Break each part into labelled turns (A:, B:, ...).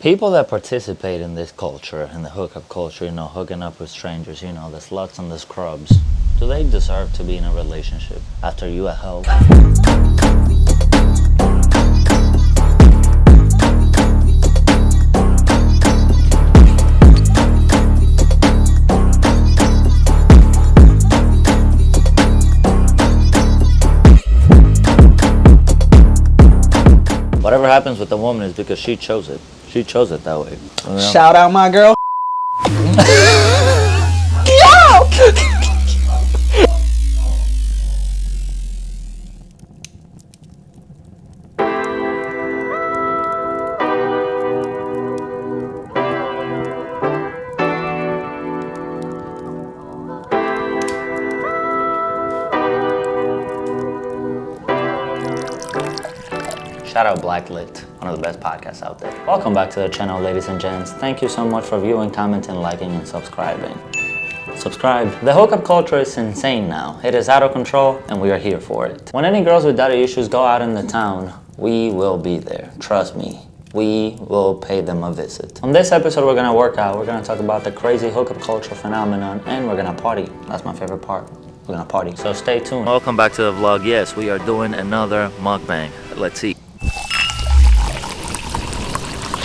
A: People that participate in this culture, in the hookup culture, hooking up with strangers, the sluts and the scrubs, do they deserve to be in a relationship after you a hoe? Whatever happens with the woman is because she chose it. She chose it that way.
B: Shout out my girl.
A: Shout out Blacklit, one of the best podcasts out there. Welcome back to the channel, ladies and gents. Thank you so much for viewing, commenting, liking, and subscribing. Subscribe. The hookup culture is insane now. It is out of control, and we are here for it. When any girls with daddy issues go out in the town, we will be there. Trust me. We will pay them a visit. On this episode, we're gonna work out. We're gonna talk about the crazy hookup culture phenomenon, and we're gonna party. That's my favorite part. We're gonna party. So stay tuned. Welcome back to the vlog. Yes, we are doing another mukbang. Let's see.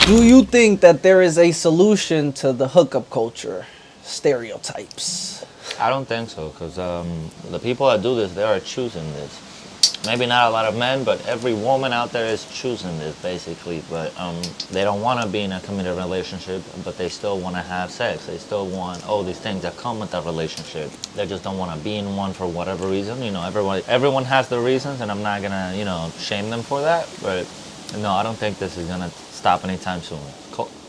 B: Do you think that there is a solution to the hookup culture stereotypes?
A: I don't think so, because the people that do this, they are choosing this. Maybe not a lot of men, but every woman out there is choosing this, basically. But they don't want to be in a committed relationship, but they still want to have sex. They still want all these things that come with that relationship. They just don't want to be in one for whatever reason. Everyone has their reasons, and I'm not gonna, shame them for that. But no, I don't think this is gonna stop anytime soon.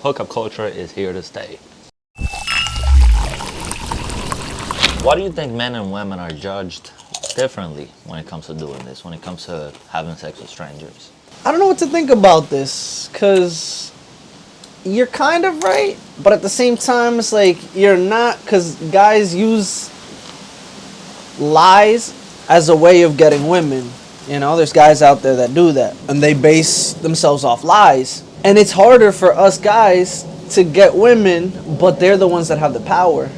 A: Hookup culture is here to stay. Why do you think men and women are judged differently when it comes to doing this, when it comes to having sex with strangers?
B: I don't know what to think about this, because you're kind of right, but at the same time, it's like you're not, because guys use lies as a way of getting women. There's guys out there that do that, and they base themselves off lies. And it's harder for us guys to get women, but they're the ones that have the power.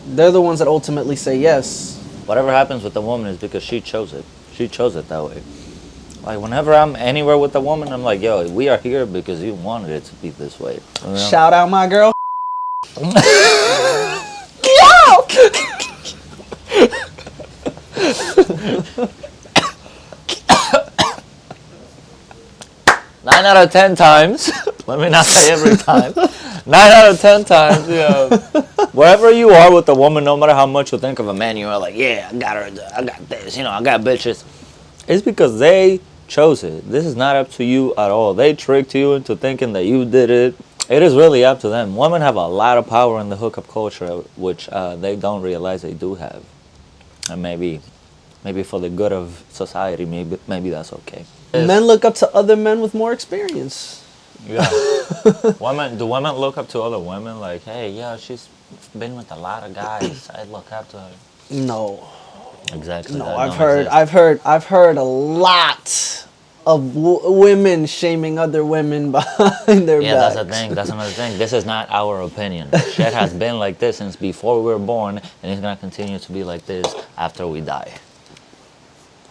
B: They're the ones that ultimately say yes.
A: Whatever happens with the woman is because she chose it. She chose it that way. Like, whenever I'm anywhere with a woman, I'm like, yo, we are here because you wanted it to be this way.
B: Shout out my girl.
A: 9 out of 10 times, let me not say every time, 9 out of 10 times, wherever you are with a woman, no matter how much you think of a man, you're like, yeah, I got her, I got this, I got bitches. It's because they chose it. This is not up to you at all. They tricked you into thinking that you did it. It is really up to them. Women have a lot of power in the hookup culture, which they don't realize they do have. And maybe for the good of society, maybe that's okay.
B: Men look up to other men with more experience.
A: Yeah. Do women look up to other women? Like, hey, yeah, she's been with a lot of guys. I look up to her.
B: No.
A: Exactly.
B: No, I've heard a lot of women shaming other women behind their backs.
A: Yeah, that's the thing. That's another thing. This is not our opinion. Shit has been like this since before we were born, and it's gonna continue to be like this after we die.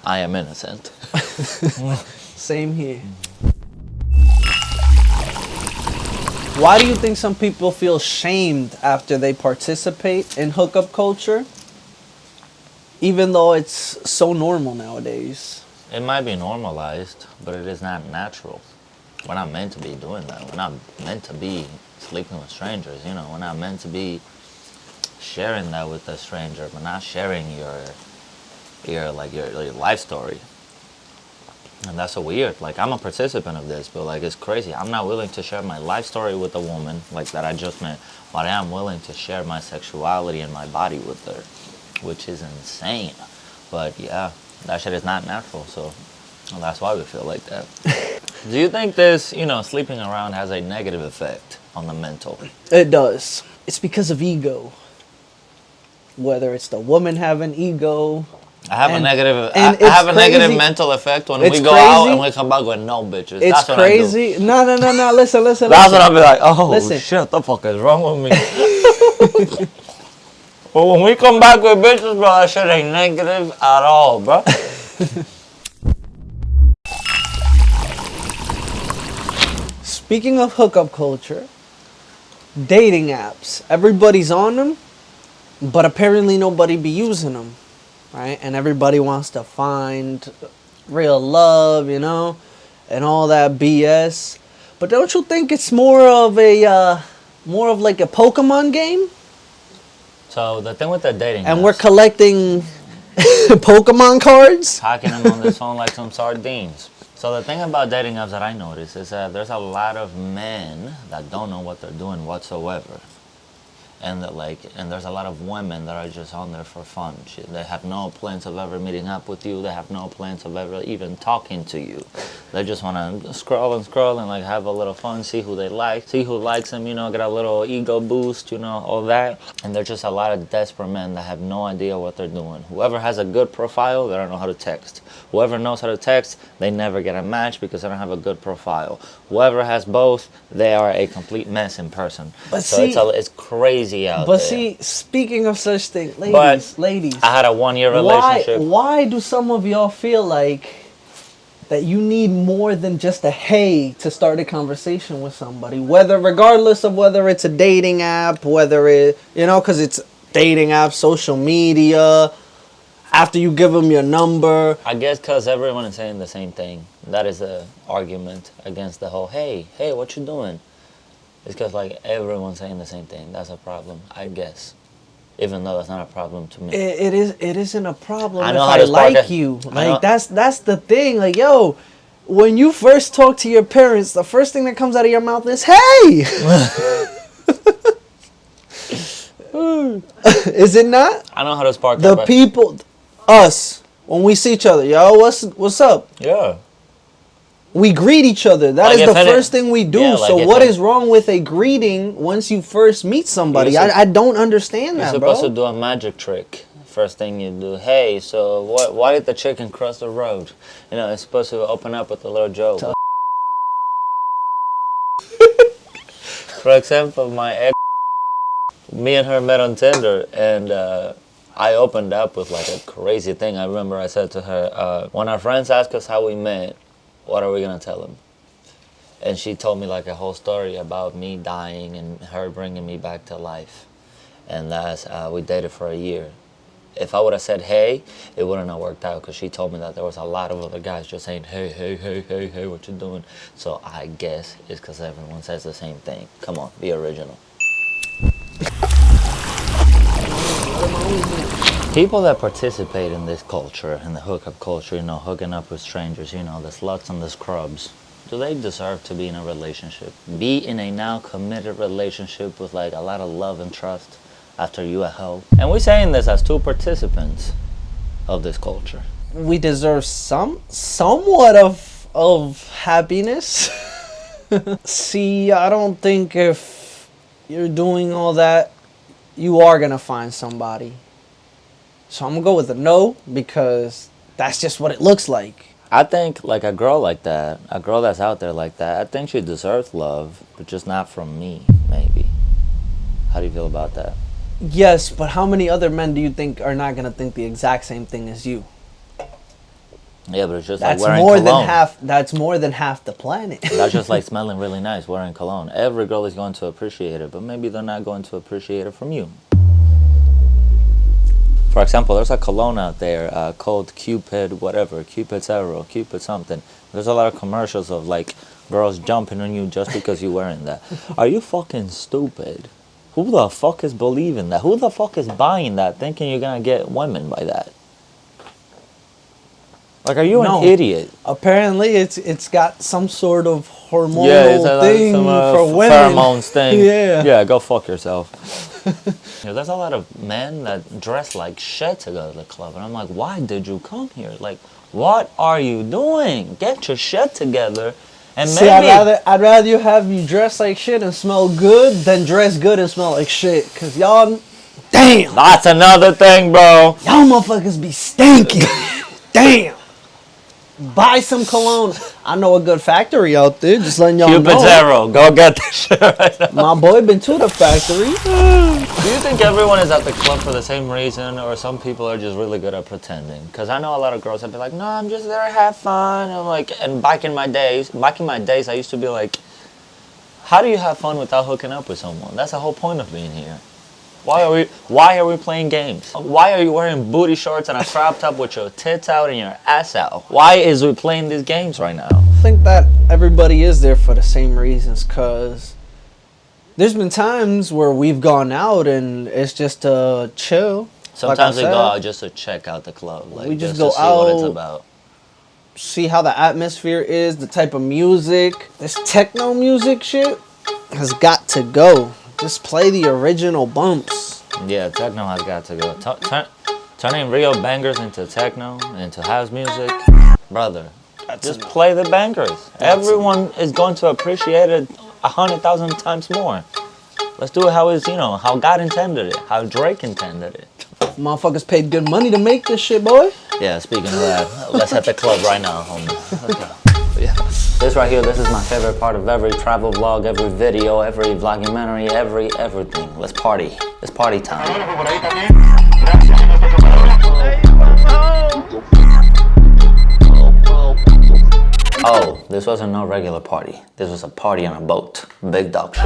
A: I am innocent.
B: Same here. Why do you think some people feel shamed after they participate in hookup culture, even though it's so normal nowadays?
A: It might be normalized, but it is not natural. We're not meant to be doing that. We're not meant to be sleeping with strangers. We're not meant to be sharing that with a stranger. We're not sharing your life story. And that's so weird. Like, I'm a participant of this, but like, it's crazy. I'm not willing to share my life story with a woman like that I just met, but I am willing to share my sexuality and my body with her, which is insane. But yeah, that shit is not natural, so that's why we feel like that. Do you think this, sleeping around has a negative effect on the mental?
B: It does. It's because of ego. Whether it's the woman having ego
A: I have
B: And-
A: a negative.
B: and
A: I have a
B: it's
A: negative
B: crazy.
A: mental effect when
B: It's
A: we go out
B: crazy.
A: and we come back with no bitches.
B: It's
A: That's what
B: crazy. No. Listen.
A: I do. That's when I'll be like, oh
B: Listen.
A: shit, the fuck is wrong with me? But when we come back with bitches, bro, that shit ain't negative at all, bro.
B: Speaking of hookup culture, dating apps. Everybody's on them, but apparently nobody be using them, right? And everybody wants to find real love, and all that BS. But don't you think it's more of like a Pokemon game?
A: So the thing with the dating
B: And
A: apps,
B: we're collecting Pokemon cards?
A: packing them on this phone like some sardines. So the thing about dating apps that I notice is that there's a lot of men that don't know what they're doing whatsoever. And there's a lot of women that are just on there for fun. They have no plans of ever meeting up with you. They have no plans of ever even talking to you. They just want to scroll and like have a little fun, see who they like, see who likes them, get a little ego boost, all that. And there's just a lot of desperate men that have no idea what they're doing. Whoever has a good profile, they don't know how to text. Whoever knows how to text, they never get a match because they don't have a good profile. Whoever has both, they are a complete mess in person.
B: But
A: so
B: see-
A: it's crazy out
B: But
A: there.
B: see, speaking of such things,
A: But
B: ladies,
A: I had a 1-year relationship.
B: Why do some of y'all feel like that you need more than just a hey to start a conversation with somebody? Regardless of whether it's a dating app, whether it, because it's dating app, social media, after you give them your number.
A: I guess because everyone is saying the same thing. That is a argument against the whole, hey, what you doing? It's because, like, everyone's saying the same thing. That's a problem, I guess. Even though that's not a problem to me.
B: It isn't a problem
A: I
B: if
A: know how
B: I
A: to spark
B: like
A: it.
B: you.
A: I know.
B: Like, that's the thing. Like, yo, when you first talk to your parents, the first thing that comes out of your mouth is, hey! Is it not?
A: I know how to spark
B: The
A: that.
B: people, us, when we see each other, yo, what's up?
A: Yeah.
B: We greet each other. That
A: Like
B: is
A: if
B: the
A: any-
B: first thing we do.
A: Yeah, like
B: so
A: if
B: what
A: any-
B: is wrong with a greeting once you first meet somebody?
A: You're sup-
B: I don't understand
A: You're
B: that,
A: supposed
B: bro.
A: to do a magic trick. First thing you do, hey, so why did the chicken cross the road? It's supposed to open up with a little joke. For example, my ex, me and her met on Tinder, and I opened up with like a crazy thing. I remember I said to her, when our friends ask us how we met, what are we gonna tell them? And she told me like a whole story about me dying and her bringing me back to life. And that's, we dated for a year. If I would have said hey, it wouldn't have worked out because she told me that there was a lot of other guys just saying hey, what you doing? So I guess it's because everyone says the same thing. Come on, be original. People that participate in this culture, in the hookup culture, hooking up with strangers, the sluts and the scrubs, do they deserve to be in a relationship? Be in a now committed relationship with like a lot of love and trust after you a hoe? And we're saying this as two participants of this culture.
B: We deserve somewhat of happiness. See, I don't think if you're doing all that, you are gonna find somebody. So I'm gonna go with a no because that's just what it looks like.
A: I think like a girl like that, a girl that's out there like that, I think she deserves love, but just not from me, maybe. How do you feel about that?
B: Yes, but how many other men do you think are not gonna think the exact same thing as you?
A: Yeah, but it's just
B: That's
A: like wearing
B: more
A: cologne.
B: than half. That's more than half the planet.
A: That's just like smelling really nice, wearing cologne. Every girl is going to appreciate it, but maybe they're not going to appreciate it from you. For example, there's a cologne out there called Cupid whatever, Cupid Zero, Cupid something. There's a lot of commercials of like girls jumping on you just because you're wearing that. Are you fucking stupid? Who the fuck is believing that? Who the fuck is buying that thinking you're gonna get women by that? Like, are you an idiot?
B: Apparently, it's got some sort of hormonal
A: It's
B: thing
A: some,
B: for women.
A: pheromones thing.
B: Yeah.
A: Go fuck yourself. There's a lot of men that dress like shit to go to the club, and I'm like, why did you come here? Like, what are you doing? Get your shit together, and
B: See,
A: maybe.
B: I'd rather you have you dress like shit and smell good than dress good and smell like shit. Cause y'all Damn.
A: That's another thing, bro.
B: Y'all motherfuckers be stinking. Damn. Buy some cologne. I know a good factory out there. Just letting y'all know.
A: Montero, go get this shit right now.
B: My boy been to the factory.
A: Do you think everyone is at the club for the same reason, or some people are just really good at pretending? Because I know a lot of girls that be like, no, I'm just there to have fun. I'm like, and back in my days, I used to be like, how do you have fun without hooking up with someone? That's the whole point of being here. Why are we playing games? Why are you wearing booty shorts and a crop top with your tits out and your ass out? Why is we playing these games right now?
B: I think that everybody is there for the same reasons, cause there's been times where we've gone out and it's just to chill.
A: Sometimes we go out just to check out the club. Like,
B: we just
A: to
B: go
A: see
B: out,
A: what it's about.
B: See how the atmosphere is, the type of music. This techno music shit has got to go. Just play the original bumps.
A: Yeah, techno has got to go. Turning real bangers into techno, into house music. Brother, just play the bangers. Everyone is going to appreciate it 100,000 times more. Let's do it how God intended it, how Drake intended it.
B: Motherfuckers paid good money to make this shit, boy.
A: Yeah, speaking of that, let's hit the club right now, homie. Let's go. Yeah. This right here, this is my favorite part of every travel vlog, every video, every vlogumentary, everything. Let's party. It's party time. Oh, this wasn't no regular party. This was a party on a boat. Big dog shit.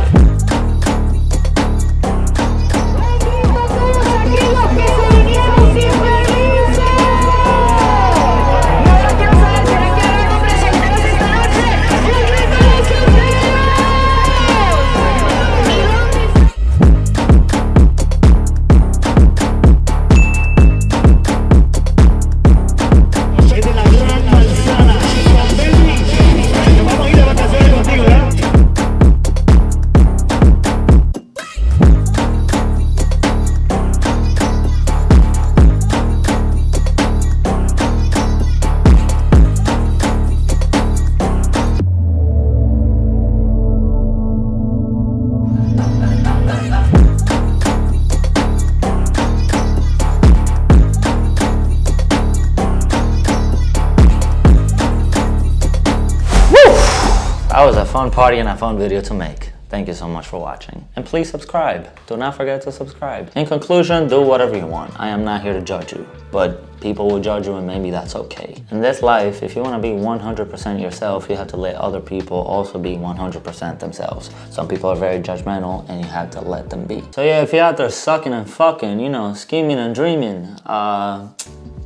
A: That was a fun party and a fun video to make. Thank you so much for watching. And please subscribe. Do not forget to subscribe. In conclusion, do whatever you want. I am not here to judge you, but people will judge you and maybe that's okay. In this life, if you want to be 100% yourself, you have to let other people also be 100% themselves. Some people are very judgmental and you have to let them be. So yeah, if you're out there sucking and fucking, scheming and dreaming,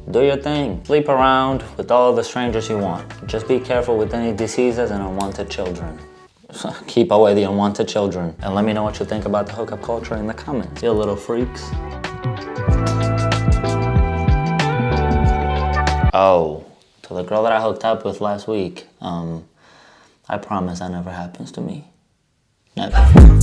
A: do your thing. Sleep around with all the strangers you want. Just be careful with any diseases and unwanted children. Keep away the unwanted children. And let me know what you think about the hookup culture in the comments. You little freaks. Oh, to the girl that I hooked up with last week, I promise that never happens to me. Never.